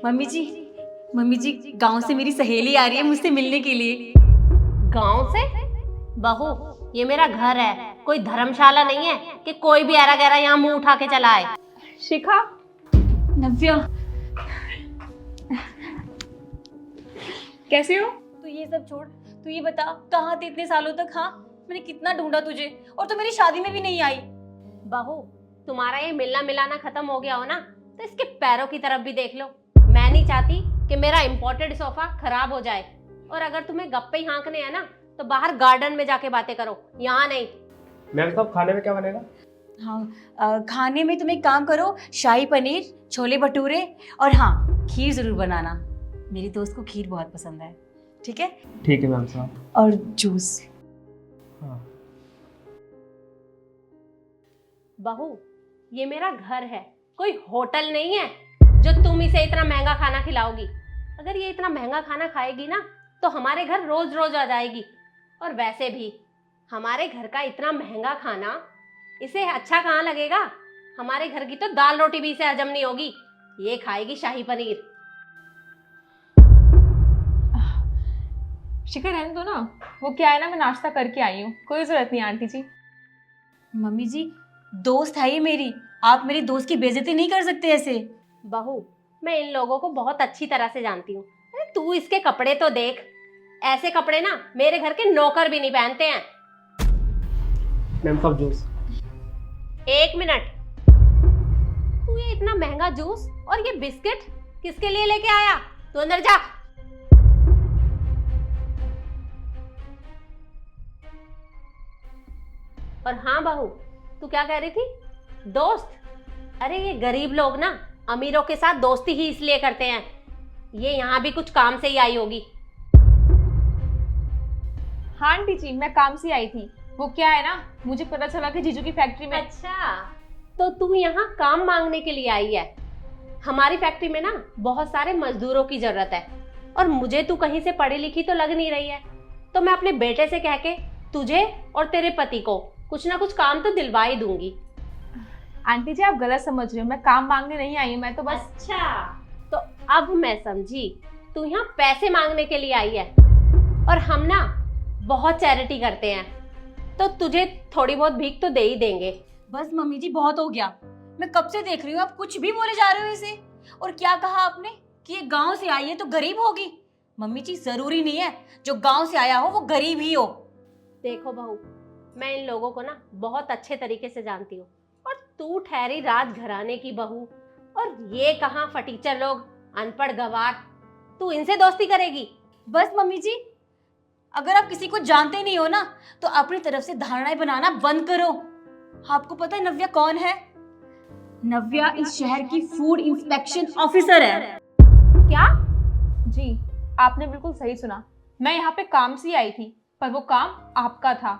Mummy जी गांव से मेरी सहेली आ रही है मुझसे मिलने के लिए। गांव से? बहू, ये मेरा घर है, कोई धर्मशाला नहीं है कि कोई भी ऐरा गैरा यहाँ मुंह उठा के चला आए। शिखा, नव्या, कैसे हो? तू ये सब छोड़, तू ये बता कहाँ थे इतने सालों तक? हाँ, मैंने कितना ढूंढा तुझे और तू मेरी शादी में भी नहीं आई। बहू, तुम्हारा ये मिलना मिलाना खत्म हो गया हो ना, तो इसके पैरों की तरफ भी देख लो। मैं नहीं चाहती कि मेरा इम्पोर्टेड सोफा खराब हो जाए, और अगर तुम्हें गप्पे ही हाँकने हैं ना तो बाहर गार्डन में जाके बातें करो, यहाँ नहीं। मैम साहब, खाने में क्या बनेगा? हाँ, खाने में तुम एक काम करो, शाही पनीर, छोले भटूरे और हाँ खीर जरूर बनाना। मेरी दोस्त को खीर बहुत पसंद है। ठीक है? ठीक है मैम साहब। और जूस। हाँ। बहू, ये मेरा घर है, कोई होटल नहीं है जो तुम इसे इतना महंगा खाना खिलाओगी। अगर ये इतना महंगा खाना खाएगी ना तो हमारे घर रोज रोज आ जाएगी। और वैसे भी हमारे घर का इतना महंगा खाना इसे अच्छा कहाँ लगेगा? हमारे घर की तो दाल रोटी भी इसे हजम नहीं होगी, ये खाएगी शाही पनीर। शिखा रहने दो ना, वो क्या है ना, मैं नाश्ता करके आई हूँ, कोई जरूरत नहीं आंटी जी। मम्मी जी, दोस्त है ये मेरी, आप मेरी दोस्त की बेइज्जती नहीं कर सकते ऐसे। बहू, मैं इन लोगों को बहुत अच्छी तरह से जानती हूँ। अरे तू इसके कपड़े तो देख, ऐसे कपड़े ना मेरे घर के नौकर भी नहीं पहनते हैं। मैम साहब जूस। एक मिनट, तू ये इतना महंगा जूस और ये बिस्किट किसके लिए लेके आया? तू अंदर जा। और हाँ बहू, तू क्या कह रही थी? दोस्त? अरे ये गरीब लोग ना अमीरों के साथ दोस्ती ही इसलिए करते हैं, ये यहाँ भी कुछ काम से ही आई होगी। हाँ आंटी जी, मैं काम से आई थी। वो क्या है ना, मुझे पता चला कि जीजू की फैक्ट्री में। अच्छा, तो तू यहाँ काम मांगने के लिए आई है? हमारी फैक्ट्री में ना बहुत सारे मजदूरों की जरूरत है, और मुझे तू कहीं से पढ़ी लिखी तो लग नहीं रही है, तो मैं अपने बेटे से कह के तुझे और तेरे पति को कुछ ना कुछ काम तो दिलवा ही दूंगी। आंटी जी, आप गलत समझ रहे हो, मैं काम मांगने नहीं आई हूँ, मैं तो बस। अच्छा, तो अब मैं समझी, तू यहाँ पैसे मांगने के लिए आई है। और हम ना बहुत चैरिटी करते हैं, तो तुझे थोड़ी बहुत भीख तो दे ही देंगे। बस मम्मी जी, बहुत हो गया। मैं कब से देख रही हूँ आप कुछ भी बोले जा रहे हो इसे। और क्या कहा आपने कि ये गांव से आई है तो गरीब होगी? मम्मी जी, जरूरी नहीं है जो गांव से आया हो वो गरीब ही हो। देखो बहू, मैं इन लोगों को ना बहुत अच्छे तरीके से जानती हूँ, और तू ठहरी राजघराने की बहू, और ये कहाँ फटीचर लोग, अनपढ़ गवार, तू इनसे दोस्ती करेगी? बस मम्मी जी, अगर आप किसी को जानते नहीं हो ना तो अपनी तरफ से धारणाएं बनाना बंद करो। आपको पता है नव्या कौन है? नव्या इस शहर की फूड इंस्पेक्शन ऑफिसर है। क्या? जी, आपने बिल्कुल सही सुना। मैं यहाँ पे काम से ही आई थी, पर वो काम आपका था।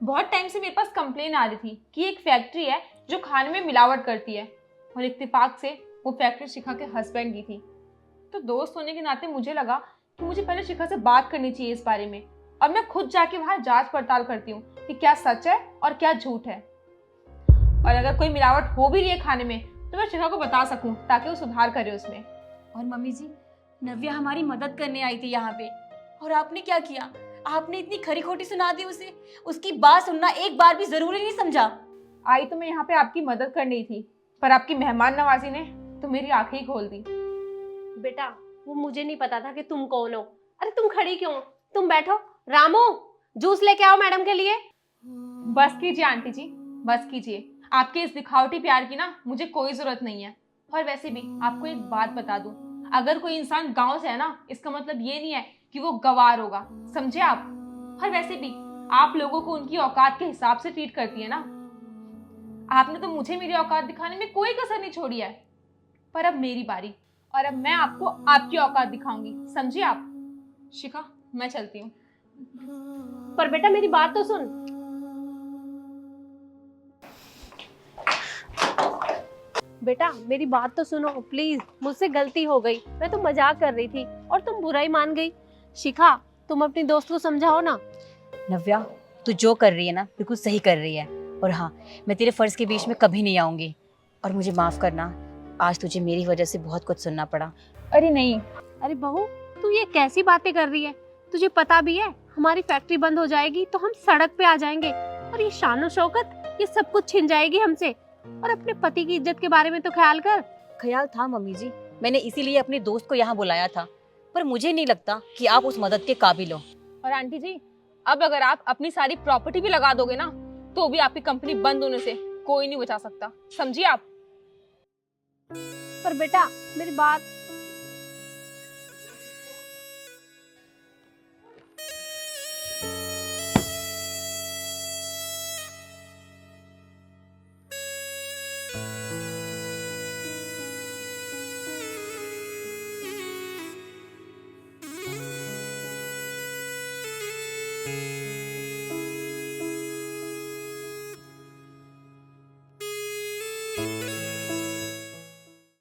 बहुत टाइम से मेरे पास कंप्लेन आ रही थी कि एक फैक्ट्री है जो खाने में मिलावट करती है, और इत्तेफाक से वो फैक्ट्री शिखा के हस्बैंड की थी। तो दोस्त होने के नाते मुझे लगा कि मुझे पहले शिखा से बात करनी चाहिए इस बारे में, और मैं खुद जाके वहां जांच पड़ताल करती हूँ कि क्या सच है और क्या झूठ है। और अगर कोई मिलावट हो भी रही है खाने में तो मैं शिखा को बता सकूं ताकि वो सुधार करे उसमें। और मम्मी जी, नव्या हमारी मदद करने आई थी यहाँ पे, और आपने क्या किया? आपने इतनी खरी खोटी सुना दी उसे। उसकी बात सुनना एक बार भी जरूरी नहीं समझा? आई तो मैं यहाँ पे आपकी मदद करनी थी, पर आपकी मेहमान नवाजी ने तो मेरी आंखें ही खोल दी। बेटा, वो मुझे नहीं पता था कि तुम कौन हो। अरे तुम खड़ी क्यों? तुम बैठो। रामू, जूस लेके आओ मैडम के लिए। बस कीजिए आंटी जी, बस कीजिए। आपके इस दिखावटी प्यार की ना मुझे कोई जरूरत नहीं है। और वैसे भी आपको एक बात बता दूं, अगर कोई इंसान गांव से है ना, इसका मतलब ये नहीं है कि वो गवार होगा, समझे आप? और वैसे भी आप लोगों को उनकी औकात के हिसाब से ट्रीट करती है ना। आपने तो मुझे मेरी औकात दिखाने में कोई कसर नहीं छोड़ी है, पर अब मेरी बारी, और अब मैं आपको आपकी औकात दिखाऊंगी, समझे आप? शिखा, मैं चलती हूँ। पर बेटा मेरी बात तो सुन। बेटा मेरी बात तो सुनो प्लीज, मुझसे गलती हो गई, मैं तो मजाक कर रही थी और तुम बुरा ही मान गई। शिखा, तुम अपनी दोस्त को समझाओ ना। नव्या, तू जो कर रही है ना बिल्कुल सही कर रही है। और हाँ, मैं तेरे फर्ज के बीच में कभी नहीं आऊंगी। और मुझे माफ करना, आज तुझे मेरी वजह से बहुत कुछ सुनना पड़ा। अरे नहीं, अरे बहू, तू ये कैसी बातें कर रही है? तुझे पता भी है हमारी फैक्ट्री बंद हो जाएगी तो हम सड़क पे आ जाएंगे, और ये शानो शौकत ये सब कुछ छिन जाएगी हमसे। और अपने पति की इज्जत के बारे में तो ख्याल कर। ख्याल था मम्मी जी, मैंने इसीलिए अपने दोस्त को यहाँ बुलाया था, पर मुझे नहीं लगता कि आप उस मदद के काबिल हो। और आंटी जी, अब अगर आप अपनी सारी प्रॉपर्टी भी लगा दोगे ना, तो भी आपकी कंपनी बंद होने से कोई नहीं बचा सकता, समझिए आप। पर बेटा मेरी बात